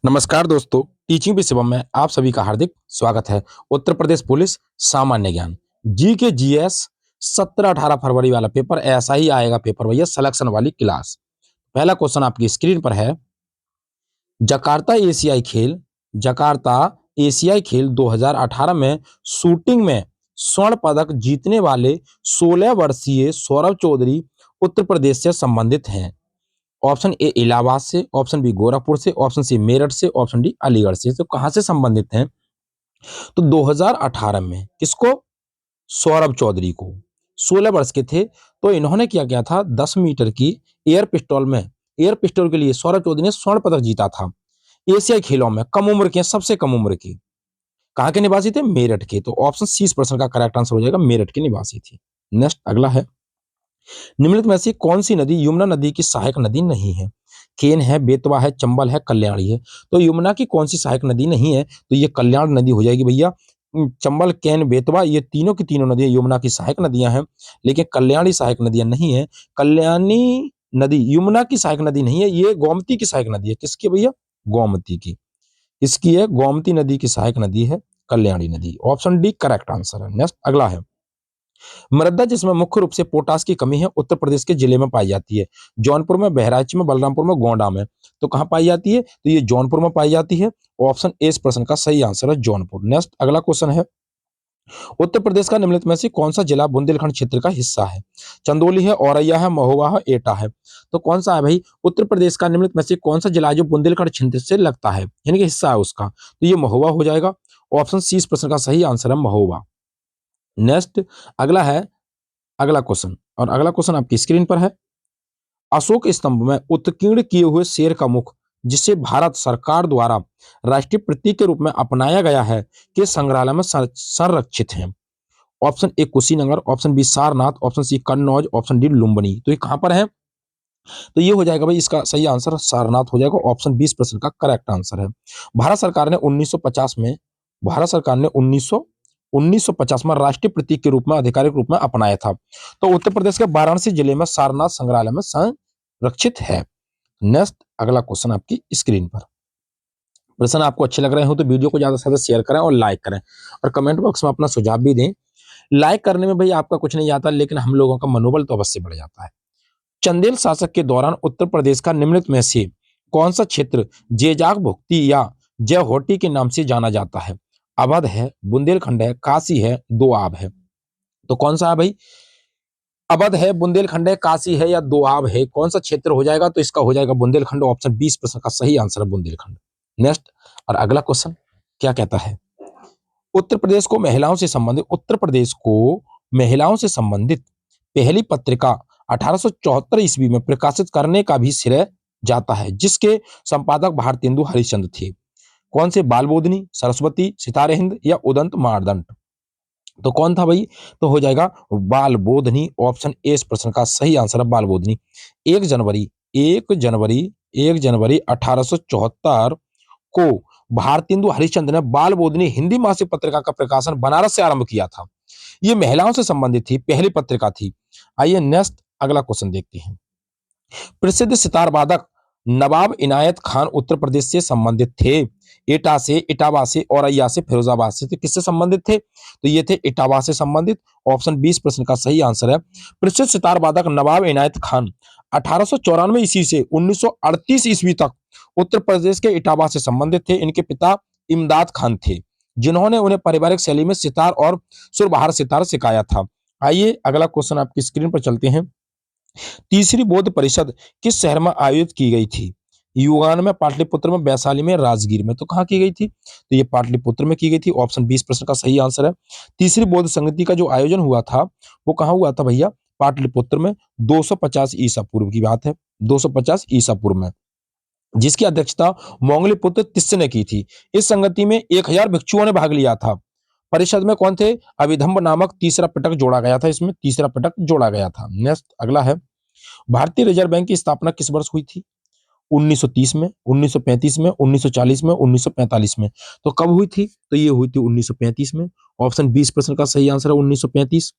नमस्कार दोस्तों, teaching with Shivam में आप सभी का हार्दिक स्वागत है। उत्तर प्रदेश पुलिस सामान्य ज्ञान जी के जीएस 17-18 फरवरी वाला पेपर ऐसा ही आएगा पेपर भैया, सिलेक्शन वाली क्लास। पहला क्वेश्चन आपकी स्क्रीन पर है। जकार्ता एशियाई खेल जकार्ता एशियाई खेल 2018 में शूटिंग में स्वर्ण पदक जीतने वाले 16 वर्षीय सौरभ चौधरी उत्तर प्रदेश से संबंधित हैं। ऑप्शन ए इलाहाबाद से, ऑप्शन बी गोरखपुर से, ऑप्शन सी मेरठ से, ऑप्शन डी अलीगढ़ से। तो कहां से संबंधित हैं? तो 2018 में किसको? सौरभ चौधरी को। 16 वर्ष के थे तो इन्होंने क्या किया था, 10 मीटर की एयर पिस्टल के लिए सौरभ चौधरी ने स्वर्ण पदक जीता था एशियाई खेलों में। कम उम्र के, सबसे कम उम्र के। कहां के निवासी थे? मेरठ के। तो ऑप्शन सी इस प्रश्न का करेक्ट आंसर हो जाएगा, मेरठ के निवासी थी। नेक्स्ट अगला है, निम्नलिखित में से कौन सी नदी यमुना नदी की सहायक नदी नहीं है? केन है, बेतवा है, चंबल है, कल्याणी है। तो यमुना की कौन सी सहायक नदी नहीं है? तो ये कल्याण नदी हो जाएगी भैया। चंबल, केन, बेतवा ये तीनों की तीनों नदियां यमुना की सहायक नदियां हैं, लेकिन कल्याणी सहायक नदियां नहीं है। कल्याणी नदी यमुना की सहायक नदी नहीं है, ये गोमती की सहायक नदी है। किसकी भैया? गोमती की। इसकी है गोमती नदी की सहायक नदी है कल्याणी नदी। ऑप्शन डी करेक्ट आंसर है। नेक्स्ट अगला है, मृदा जिसमें मुख्य रूप से पोटास की कमी है उत्तर प्रदेश के जिले में पाई जाती है। जौनपुर में, बहराइच में, बलरामपुर में, गोंडा में। तो कहां पाई जाती है? तो ये जौनपुर में पाई जाती है। ऑप्शन ए इस प्रश्न का सही आंसर है, जौनपुर। नेक्स्ट अगला क्वेश्चन है, उत्तर प्रदेश का निम्नलिखित में से कौन सा जिला बुंदेलखंड क्षेत्र का हिस्सा है? चंदौली है, औरैया है, महोबा है, एटा है। तो कौन सा है भाई? उत्तर प्रदेश का निम्नलिखित में से कौन सा जिला है जो बुंदेलखंड क्षेत्र से लगता है, यानी कि हिस्सा है उसका? तो ये महोबा हो जाएगा। ऑप्शन सी इस प्रश्न का सही आंसर है, महोबा। नेक्स्ट अगला है, अगला क्वेश्चन, और अगला क्वेश्चन आपकी स्क्रीन पर है। अशोक स्तंभ में उत्कीर्ण किए हुए शेर का मुख, जिसे भारत सरकार द्वारा राष्ट्रीय प्रतीक के रूप में अपनाया गया है, के संग्रहालय में संरक्षित है? Option A Kushinagar, option B Sarnath, option C Kannauj, option D Lumbini. तो ये कहां पर है? तो ये हो जाएगा भाई, इसका सही आंसर सारनाथ हो जाएगा। ऑप्शन 20 प्रश्न का करेक्ट आंसर है। भारत सरकार ने 1950 में भारत सरकार ने 1950 में राष्ट्रीय प्रतीक के रूप में, आधिकारिक रूप में अपनाया था। तो उत्तर प्रदेश के वाराणसी जिले में सारनाथ संग्रहालय में संरक्षित है। नेक्स्ट अगला क्वेश्चन आपकी स्क्रीन पर। प्रश्न आपको अच्छे लग रहे हो तो वीडियो को ज्यादा से ज्यादा शेयर करें और लाइक करें, और कमेंट बॉक्स में अपना सुझाव भी दें। लाइक करने में भाई आपका कुछ नहीं जाता, लेकिन हम लोगों का मनोबल तो अवश्य बढ़ जाता है। चंदेल शासक के दौरान उत्तर प्रदेश का निम्नलिखित में से कौन सा क्षेत्र जेजाग भुक्ति या जयहोटी के नाम से जाना जाता है? अवध है, बुंदेलखंड है, काशी है, दोआब है। तो कौन सा है भाई? अवध है, बुंदेलखंड है, काशी है, या दोआब है? कौन सा क्षेत्र हो जाएगा? तो इसका हो जाएगा बुंदेलखंड। ऑप्शन 20 प्रश्न का सही आंसर है, बुंदेलखंड। नेक्स्ट और अगला क्वेश्चन क्या कहता है, उत्तर प्रदेश को महिलाओं से संबंधित पहली पत्रिका 1874 ईस्वी में प्रकाशित करने का भी श्रेय जाता है, जिसके संपादक भारतेंदु हरिश्चंद्र थे। कौन से? बालबोधनी, सरस्वती, सितारे हिंद, या उदंत मार्दंड। तो कौन था भाई? तो हो जाएगा बालबोधनी। ऑप्शन ए इस प्रश्न का सही आंसर है, बालबोधनी। 1 जनवरी 1874 को भारतेंदु हरिश्चंद्र ने बालबोधनी हिंदी मासिक पत्रिका का प्रकाशन बनारस से आरंभ किया था। ये महिलाओं से संबंधित थी, पहली पत्रिका थी। आइए नेक्स्ट अगला क्वेश्चन देखते हैं। प्रसिद्ध सितार वादक नवाब इनायत खान उत्तर प्रदेश से संबंधित थे। एटा से, इटावा से, औरैया से, फिरोजाबाद से। तो किससे संबंधित थे? तो ये थे इटावा से संबंधित। ऑप्शन 20 प्रश्न का सही आंसर है। प्रसिद्ध सितार वादक नवाब इनायत खान 1894 ईस्वी से 1938 ईस्वी तक उत्तर प्रदेश के इटावा से संबंधित थे। इनके पिता इमदाद खान थे, जिन्होंने उन्हें पारिवारिक शैली में सितार और सुरबहार सितार सिखाया था। आइए अगला क्वेश्चन आपकी स्क्रीन पर चलते हैं। तीसरी बौद्ध परिषद किस शहर में आयोजित की गई थी? युगान में, पाटलिपुत्र में, वैशाली में, राजगीर में। तो कहां की गई थी? तो ये पाटलिपुत्र में की गई थी। ऑप्शन 20 प्रश्न का सही आंसर है। तीसरी बौद्ध संगति का जो आयोजन हुआ था वो कहां हुआ था भैया? पाटलिपुत्र में। 250 ईसा पूर्व की बात है, 250 ईसा पूर्व में, जिसकी अध्यक्षता मोंगलीपुत्र तिस्से ने की थी। इस संगति में 1000 भिक्षुओं ने भाग लिया था। परिषद में कौन थे? अभिधम्ब नामक तीसरा पिटक जोड़ा गया था, इसमें तीसरा पिटक जोड़ा गया था। नेक्स्ट अगला है, भारतीय रिजर्व बैंक की स्थापना किस वर्ष हुई थी? 1930 में, 1935 में, 1940 में, 1945 में। तो कब हुई थी? तो ये हुई थी 1935 में। ऑप्शन 20 प्रश्न का सही आंसर है 1935।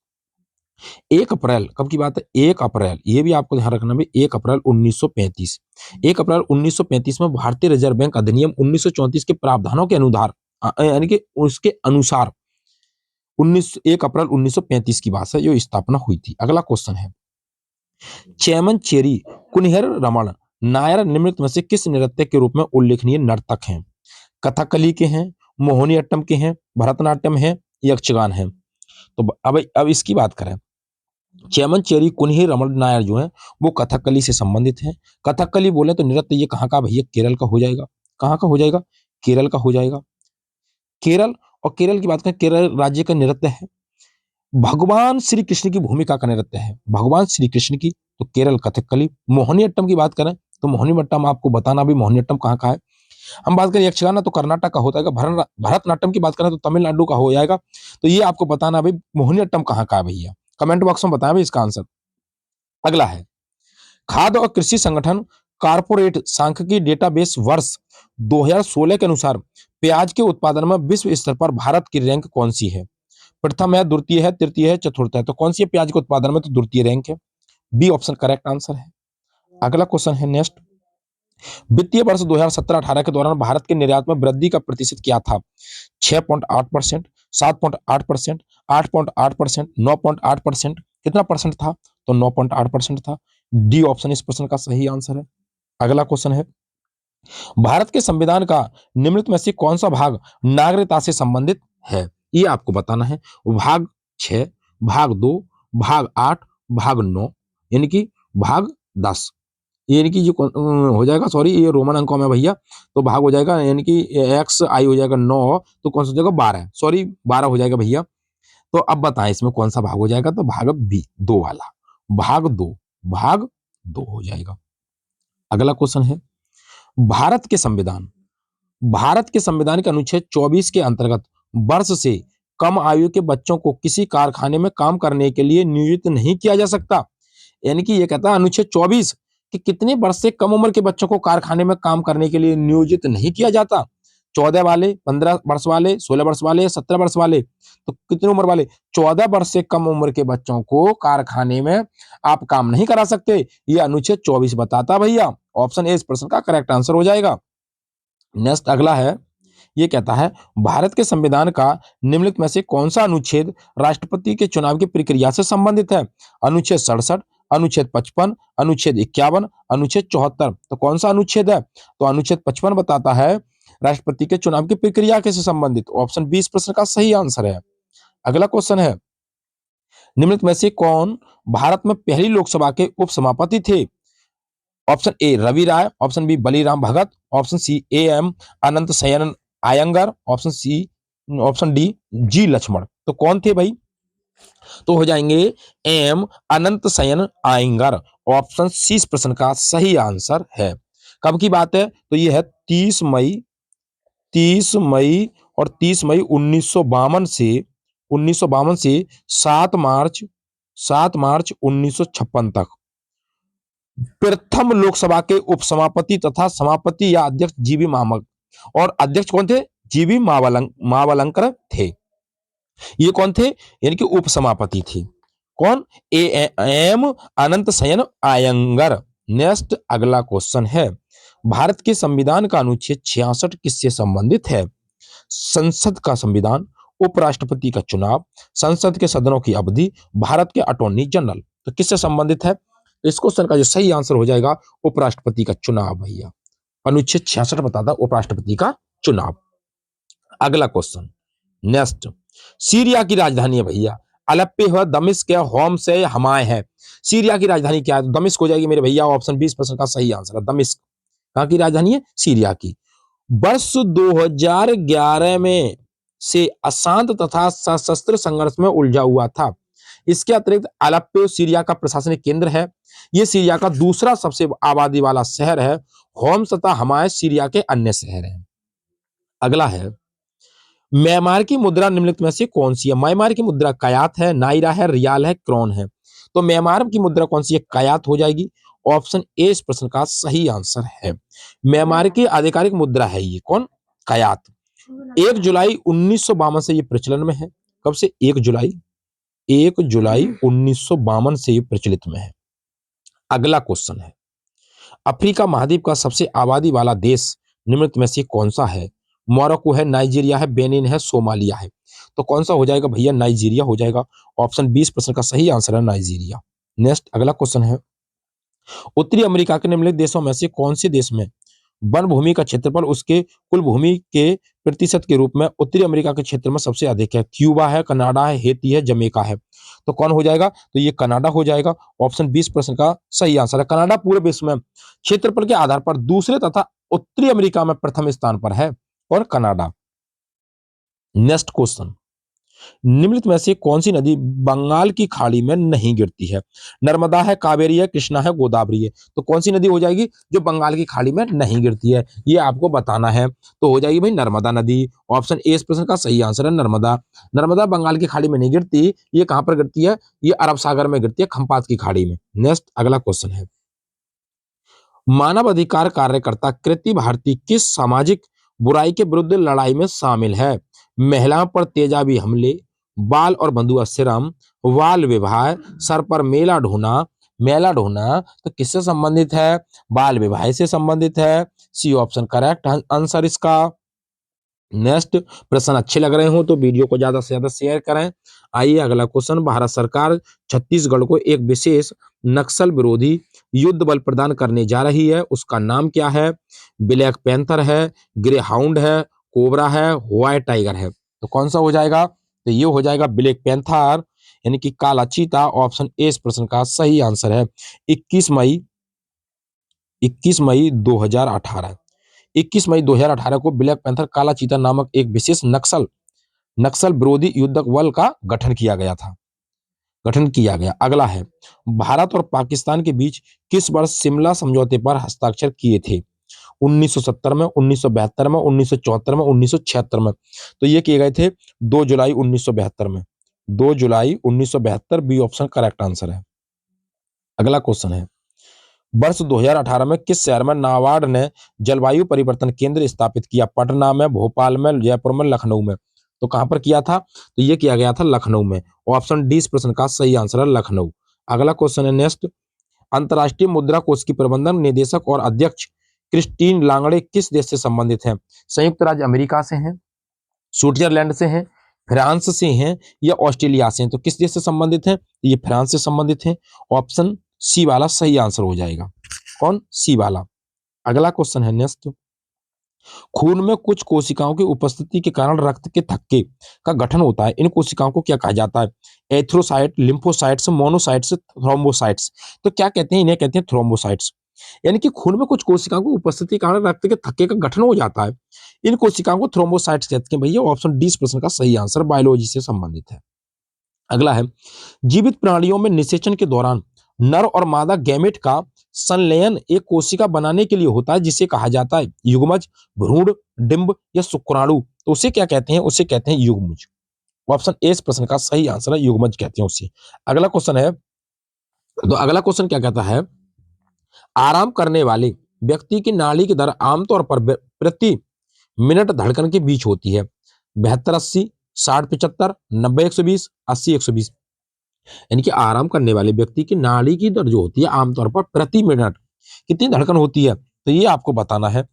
1 अप्रैल कब की बात है? 1 अप्रैल, ये भी आपको ध्यान रखना भी 1 अप्रैल 1935। 1 अप्रैल 1935 में भारतीय रिजर्व बैंक अधिनियम 1934 के प्रावधानों के अनुसार यानी कि उसके अनुसार 1 अप्रैल 1935 की बात है जो स्थापना हुई थी। अगला क्वेश्चन है, चेमन चेरी कुन्हेर रमन नायर निम्नलिखित में से किस नृत्य के रूप में उल्लेखनीय नर्तक हैं? कथकली के हैं, मोहिनीअट्टम के हैं, भरतनाट्यम है, यक्षगान है। तो अब इसकी बात करें, चेमन चेरी कुन्ही रमन नायर जो है वो कथकली से संबंधित हैं। कथकली बोले तो नृत्य ये कहाँ का भैया? केरल का हो जाएगा। कहाँ का हो जाएगा? केरल का हो जाएगा। केरल, और केरल की बात करें, केरल राज्य का नृत्य है, भगवान श्री कृष्ण की भूमिका का नृत्य है, भगवान श्री कृष्ण की, तो केरल कथकली। मोहिनीअट्टम की बात करें तो मोहिनीअट्टम आपको बताना भी मोहिनीअट्टम कहाँ का है। हम बात करें यक्षगान तो कर्नाटक का होता है। भरतनाट्यम की बात करें तो तमिलनाडु का हो जाएगा। तो ये आपको बताना भाई मोहिनीअट्टम कहाँ का है भैया, कमेंट बॉक्स में बताएं भाई इसका आंसर। अगला है, खाद्य और कृषि संगठन कारपोरेट सांख्यिकी डेटाबेस वर्ष 2016 के अनुसार प्याज के उत्पादन में विश्व स्तर पर भारत की रैंक कौन सी है? प्रथम है, द्वितीय है, तृतीय है, चतुर्थ है। तो कौन सी है प्याज के उत्पादन में? तो द्वितीय रैंक है। बी ऑप्शन करेक्ट आंसर है। अगला क्वेश्चन है नेक्स्ट, वित्तीय वर्ष 2017-18 के दौरान भारत के निर्यात में वृद्धि का प्रतिशत क्या था? 6.8%, 7.8%, 8.8%, 9.8%, कितना परसेंट था? तो 9.8% था। डी ऑप्शन इस प्रश्न का सही आंसर है। अगला क्वेश्चन है, भारत के संविधान का निम्नलिखित में से कौन सा भाग नागरिकता से संबंधित है? ये आपको बताना है। भाग 6, भाग 2, भाग 8, भाग 9, यानी कि भाग 10। यानी कि जो हो जाएगा, सॉरी ये रोमन अंकों में भैया, तो भाग हो जाएगा यानी कि एक्स आई हो जाएगा 9, तो कौन सा हो जाएगा? 12, सॉरी 12 हो जाएगा भैया। तो अब बताएं इसमें कौन सा भाग हो जाएगा? तो भाग बी, 2 वाला, भाग 2, भाग 2 हो जाएगा। अगला क्वेश्चन है, भारत के संविधान भारत के संविधान के अनुच्छेद 24 के अंतर्गत वर्ष से कम आयु के बच्चों को किसी कारखाने में काम करने के लिए नियोजित नहीं किया जा सकता। यानी कि ये कहता है अनुच्छेद 24 कि कितने वर्ष से कम उम्र के बच्चों को कारखाने में काम करने के लिए नियोजित नहीं किया जाता। 14 वाले, 15 वर्ष वाले, 16 वर्ष वाले, 17 वर्ष वाले, तो कितनी उम्र वाले? 14 वर्ष से कम उम्र के बच्चों को कारखाने में आप काम नहीं करा सकते, ये अनुच्छेद 24 बताता भैया। ऑप्शन ए इस प्रश्न का करेक्ट आंसर हो जाएगा। नेक्स्ट अगला है, ये कहता है भारत के संविधान का निम्नलिखित में से कौन सा अनुच्छेद राष्ट्रपति के चुनाव की प्रक्रिया से संबंधित है? अनुच्छेद 67, अनुच्छेद 55, अनुच्छेद 51, अनुच्छेद 74। तो कौन सा अनुच्छेद है? तो अनुच्छेद 55 बताता है राष्ट्रपति के चुनाव की प्रक्रिया के से संबंधित। ऑप्शन बी इस प्रश्न का सही आंसर है। अगला क्वेश्चन है, निम्नलिखित में से कौन भारत में पहली लोकसभा के उपसभापति थे? Option A Ravi Rai, option B Baliram Bhagat, option C A M Ananth Sayanam Ayyangar, option D G Lakshman. तो कौन थे भाई? तो हो जाएंगे M Ananth Sayanam Ayyangar. Option C इस प्रश्न का सही आंसर है। कब की बात है? तो ये है 30 मई और 30 मई 1952 से 7 मार्च 1956 तक प्रथम लोकसभा के उपसभापति तथा सभापति या अध्यक्ष जीबी मामक, और अध्यक्ष कौन थे? जीबी मावलंकर थे। ये कौन थे? यानी कि उपसभापति थे। कौन? ए एम अनंत शयन आयंगर। नेक्स्ट अगला क्वेश्चन है, भारत के संविधान का अनुच्छेद 66 किससे संबंधित है? संसद का संविधान, उपराष्ट्रपति का चुनाव, संसद के सदनों की अवधि, भारत के अटॉर्नी जनरल। तो किससे संबंधित है? इस क्वेश्चन का जो सही आंसर हो जाएगा उपराष्ट्रपति का चुनाव भैया। अनुच्छेद 66 बताता उपराष्ट्रपति का चुनाव। अगला क्वेश्चन नेक्स्ट, सीरिया की राजधानी है भैया अलेप्पो है, दमिश्क है, होम्स है, हमाय है। सीरिया की राजधानी क्या है? दमिश्क हो जाएगी मेरे भैया। ऑप्शन 20% का सही आंसर है दमिश्क। कहां की राजधानी है? सीरिया की। वर्ष 2011 में से अशांत तथा सशस्त्र संघर्ष में उलझा हुआ था। इसके अतिरिक्त अलेप्पो सीरिया का प्रशासनिक केंद्र है। यह सीरिया का दूसरा सबसे आबादी वाला शहर है। होम्स तथा हमाय सीरिया के अन्य शहर हैं। अगला है, म्यांमार की मुद्रा निम्नलिखित में से कौन सी है? म्यांमार की मुद्रा कयात है, नाइरा है, रियाल है, क्रोन है। तो म्यांमार की मुद्रा कौन सी है? कयात हो जाएगी। ऑप्शन ए इस प्रश्न का सही आंसर है। म्यांमार की आधिकारिक मुद्रा है ये कौन? कयात। 1 जुलाई 1952 से ये प्रचलन में है। कब से? 1 जुलाई 1 जुलाई 1952 से ये प्रचलित में है। अगला क्वेश्चन है, अफ्रीका महाद्वीप का सबसे आबादी वाला देश निम्नलिखित में से कौन सा है? मोरक्को है, नाइजीरिया है, बेनिन है, सोमालिया है। तो कौन सा हो जाएगा भैया? नाइजीरिया हो जाएगा। ऑप्शन 20% का सही आंसर है नाइजीरिया। नेक्स्ट अगला क्वेश्चन है, उत्तरी अमेरिका के निम्नलिखित देशों में से कौन से देश में वन भूमि का क्षेत्रफल उसके कुल भूमि के प्रतिशत के रूप में उत्तरी अमेरिका के क्षेत्र में सबसे अधिक है? क्यूबा है, कनाडा है, हेती है, जमैका है। तो कौन हो जाएगा? तो ये कनाडा हो जाएगा। ऑप्शन 20% का सही आंसर है। कनाडा पूरे विश्व में क्षेत्रफल के आधार पर दूसरे तथा उत्तरी अमेरिका में प्रथम स्थान पर है, और कनाडा। नेक्स्ट क्वेश्चन, निम्नलिखित में से कौन सी नदी बंगाल की खाड़ी में नहीं गिरती है? नर्मदा है, कावेरी है, कृष्णा है, गोदावरी है। तो कौन सी नदी हो जाएगी जो बंगाल की खाड़ी में नहीं गिरती है? ये आपको बताना है। तो हो जाएगी भाई नर्मदा नदी। ऑप्शन ए इस प्रश्न का सही आंसर है नर्मदा। नर्मदा बंगाल की खाड़ी में नहीं गिरती, ये कहां पर गिरती है? ये अरब सागर में गिरती है, खंपात की खाड़ी में। नेक्स्ट अगला क्वेश्चन है, मानव अधिकार कार्यकर्ता कृति भारती किस सामाजिक बुराई के विरुद्ध लड़ाई में शामिल है? महिलाओं पर तेजाबी हमले, बाल और बंधुआ श्रम, बाल विवाह, सर पर मेला ढोना। तो किससे संबंधित है? बाल विवाह से संबंधित है। सी ऑप्शन करेक्ट आंसर इसका। नेक्स्ट प्रश्न अच्छे लग रहे हो तो वीडियो को ज्यादा से ज्यादा शेयर करें। आइए अगला क्वेश्चन, भारत सरकार छत्तीसगढ़ को एक विशेष नक्सल विरोधी युद्ध बल प्रदान करने जा रही है, उसका नाम क्या है? ब्लैक पैंथर है, ग्रे हाउंड है, कोबरा है, व्हाइट टाइगर है। तो कौन सा हो जाएगा? तो ये हो जाएगा ब्लैक पैंथर, यानी कि काला चीता। ऑप्शन ए इस प्रश्न का सही आंसर है। 21 मई 2018, 21 मई 2018 को ब्लैक पैंथर काला चीता नामक एक विशेष नक्सल विरोधी युद्धक बल का गठन किया गया। अगला है, भारत और पाकिस्तान के बीच किस वर्ष शिमला समझौते पर हस्ताक्षर किए थे? 1970 में, 1972 में, 1974 में, 1976 में। तो ये किए गए थे 2 जुलाई 1972 में। 2 जुलाई 1972 बी ऑप्शन करेक्ट आंसर है। अगला क्वेश्चन है, वर्ष 2018 में किस शहर में नाबार्ड ने जलवायु परिवर्तन केंद्र स्थापित किया? पटना में, भोपाल में, जयपुर में, लखनऊ में। तो कहां पर किया था? तो ये किया गया था लखनऊ में। ऑप्शन डी इस प्रश्न का सही आंसर है लखनऊ। अगला क्वेश्चन है नेक्स्ट, अंतर्राष्ट्रीय मुद्रा कोष की प्रबंधन निदेशक और अध्यक्ष क्रिस्टीन लांगड़े किस देश से संबंधित हैं? संयुक्त राज्य अमेरिका से हैं, स्विट्जरलैंड से हैं, फ्रांस से हैं, या ऑस्ट्रेलिया से हैं। तो किस देश से संबंधित हैं? ये फ्रांस से संबंधित हैं। ऑप्शन सी वाला सही आंसर हो जाएगा। कौन? सी वाला। अगला क्वेश्चन है नेक्स्ट, खून में कुछ कोशिकाओं की उपस्थिति के कारण रक्त के थक्के का गठन होता है, इन कोशिकाओं को क्या कहा जाता है? Erythrocyte, lymphocytes, monocytes, thrombocytes. तो क्या कहते हैं? इन्हें कहते हैं थ्रोम्बोसाइट्स। यानी कि खून में कुछ कोशिकाओं की उपस्थिति के कारण रक्त के थक्के का गठन हो जाता है, इन कोशिकाओं को थ्रोम्बोसाइट्स कहते हैं भैया। ऑप्शन डी इस प्रश्न का सही आंसर बायोलॉजी से संबंधित है। अगला है, जीवित प्राणियों में निषेचन के दौरान नर और मादा गैमेट का संलयन एक कोशिका बनाने के लिए होता है, जिसे कहा जाता है युग्मज, भ्रूण, डिंब या शुक्राणु। तो उसे क्या कहते हैं? उसे कहते हैं युग्मज। ऑप्शन ए इस प्रश्न का सही आंसर है, युग्मज कहते हैं उसे। अगला क्वेश्चन है, तो अगला क्वेश्चन क्या कहता है, आराम करने वाले व्यक्ति की नाड़ी की दर आमतौर पर प्रति मिनट धड़कन के बीच होती है? 72-80, 60-75, 90-120, 80-120। यानी कि आराम करने वाले व्यक्ति की नाड़ी की दर जो होती है आमतौर पर प्रति मिनट कितनी धड़कन होती है? तो ये आपको बताना है।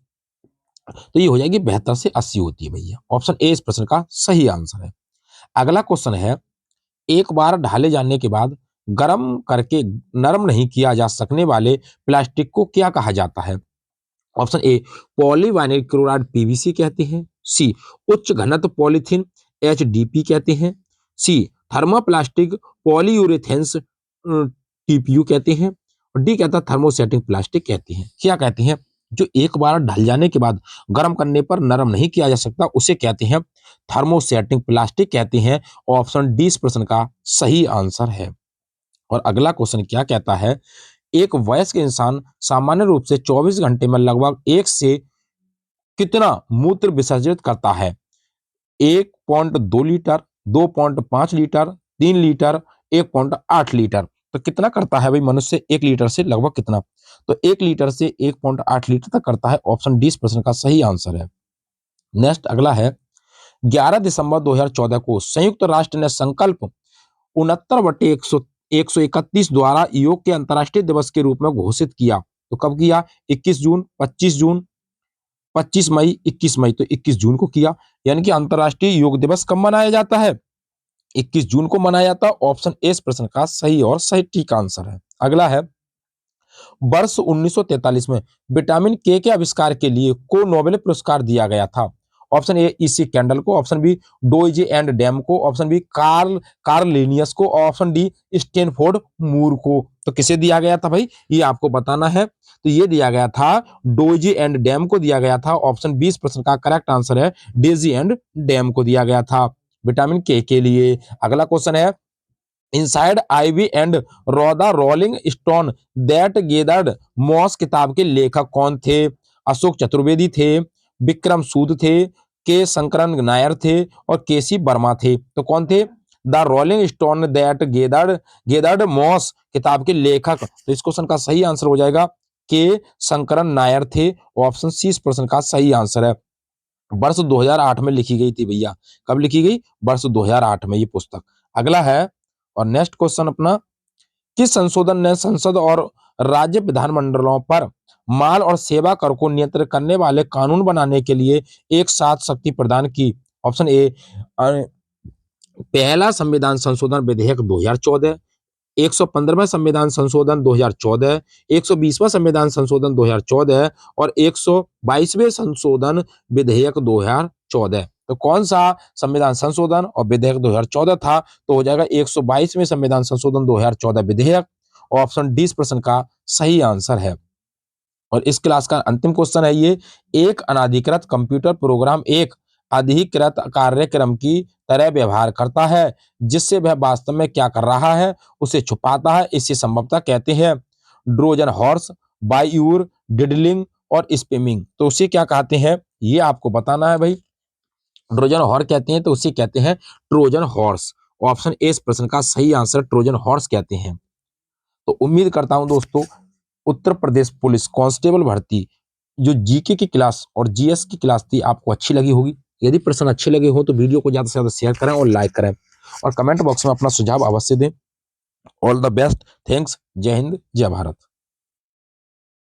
तो ये हो जाएगी 72 से 80 होती है भैया। ऑप्शन ए इस प्रश्न का सही आंसर है। अगला क्वेश्चन है, एक बार ढाले जाने के बाद गर्म करके नरम नहीं किया जा सकने वाले प्लास्टिक को क्या कहा जाता है? ऑप्शन ए पॉलीवाइनिल क्लोराइड पीवीसी कहते हैं, सी उच्च घनत्व पॉलीथीन एचडीपी कहते हैं, सी थर्मोप्लास्टिक पॉलीयूरेथेन्स टीपीयू कहते हैं, और डी कहता है थर्मोसेटिंग प्लास्टिक कहते हैं। क्या कहते हैं? जो एक बार ढल जाने के बाद गर्म करने पर नरम नहीं किया जा सकता उसे कहते हैं थर्मोसेटिंग प्लास्टिक कहते हैं। ऑप्शन डी इस प्रश्न का सही आंसर है। और अगला क्वेश्चन क्या कहता है, एक वयस्क इंसान सामान्य रूप से 24 घंटे में लगभग 1 से कितना मूत्र विसर्जित करता है? 1.2 लीटर, 2.5 लीटर, 3 लीटर, 1.8 लीटर। तो कितना करता है भाई मनुष्य 1 लीटर से लगभग कितना? तो 1 लीटर से 1.8 लीटर तक करता है। ऑप्शन डी इस प्रश्न का सही आंसर है। नेक्स्ट अगला है, 11 दिसंबर 2014 को संयुक्त राष्ट्र ने संकल्प 69/131 द्वारा योग के अंतर्राष्ट्रीय दिवस के रूप में घोषित किया। तो कब किया? 21 जून, 25 जून, 25 मई, 21 मई, तो 21 जून को किया। यानी कि अंतर्राष्ट्रीय योग दिवस कब मनाया जाता है? 21 जून को मनाया जाता है। ऑप्शन ए इस प्रश्न का सही और सटीक आंसर है। अगला है, वर्ष 1943 में विटामिन के आविष्कार के लिए को नोबेल पुरस्कार दिया गया था। ऑप्शन ए ईसी कैंडल को, ऑप्शन बी डोइजे एंड डैम को, ऑप्शन बी कार्ल लिनियस को, ऑप्शन डी स्टैनफोर्ड मूर को। तो किसे दिया गया था भाई? ये आपको बताना है। तो ये दिया गया था डोइजे एंड डैम को दिया गया था। ऑप्शन बी इस प्रश्न का करेक्ट आंसर है, डेजी एंड डैम को दिया गया था विटामिन के लिए। अगला क्वेश्चन है, inside Ivy and Rhoda rolling stone that gathered moss किताब के लेखक कौन थे? अशोक चतुर्वेदी थे, विक्रम सूद थे, के शंकरन नायर थे और केसी वर्मा थे। तो कौन थे? The rolling stone that gathered moss किताब के लेखक। तो इस क्वेश्चन का सही आंसर हो जाएगा के शंकरन नायर थे। ऑप्शन सी इस प्रश्न का सही आंसर है। वर्ष 2008 में लिखी गई थी भैया। कब लिखी गई? वर्ष 2008 में ये पुस्तक। अगला है, और नेक्स्ट क्वेश्चन अपना, किस संशोधन ने संसद और राज्य विधानमंडलों पर माल और सेवा कर को नियंत्रित करने वाले कानून बनाने के लिए एक साथ शक्ति प्रदान की? ऑप्शन ए पहला संविधान संशोधन विधेयक 2014, 115वां संविधान संशोधन 2014, 120वां संविधान संशोधन 2014 और 122वें संशोधन विधेयक 2014। तो कौन सा संविधान संशोधन और विधेयक 2014 था? तो हो जाएगा 122वें संविधान संशोधन 2014 विधेयक। ऑप्शन डी इस प्रश्न का सही आंसर है। और इस क्लास का अंतिम क्वेश्चन है ये, एक अनाधिकृत कंप्यूटर प्रोग्राम एक अधिकृत कार्यक्रम की तरह व्यवहार करता है, जिससे वह वास्तव में क्या कर रहा है उसे छुपाता है। इसे संभवतः कहते हैं ट्रोजन हॉर्स, बायूर, डिडलिंग और स्पैमिंग। तो उसे क्या कहते हैं ये आपको बताना है भाई। ट्रोजन हॉर्स कहते हैं तो उसे कहते हैं ट्रोजन हॉर्स। ऑप्शन ए इस प्रश्न का सही आंसर ट्रोजन हॉर्स कहते हैं। तो उम्मीद करता हूं दोस्तों, उत्तर प्रदेश पुलिस कांस्टेबल भर्ती जो जीके की क्लास और जीएस की क्लास थी आपको अच्छी लगी होगी। यदि प्रश्न अच्छे लगे हो तो वीडियो को ज्यादा से ज्यादा शेयर करें और लाइक करें और कमेंट बॉक्स में अपना सुझाव अवश्य दें। ऑल द बेस्ट, थैंक्स, जय हिंद, जय भारत।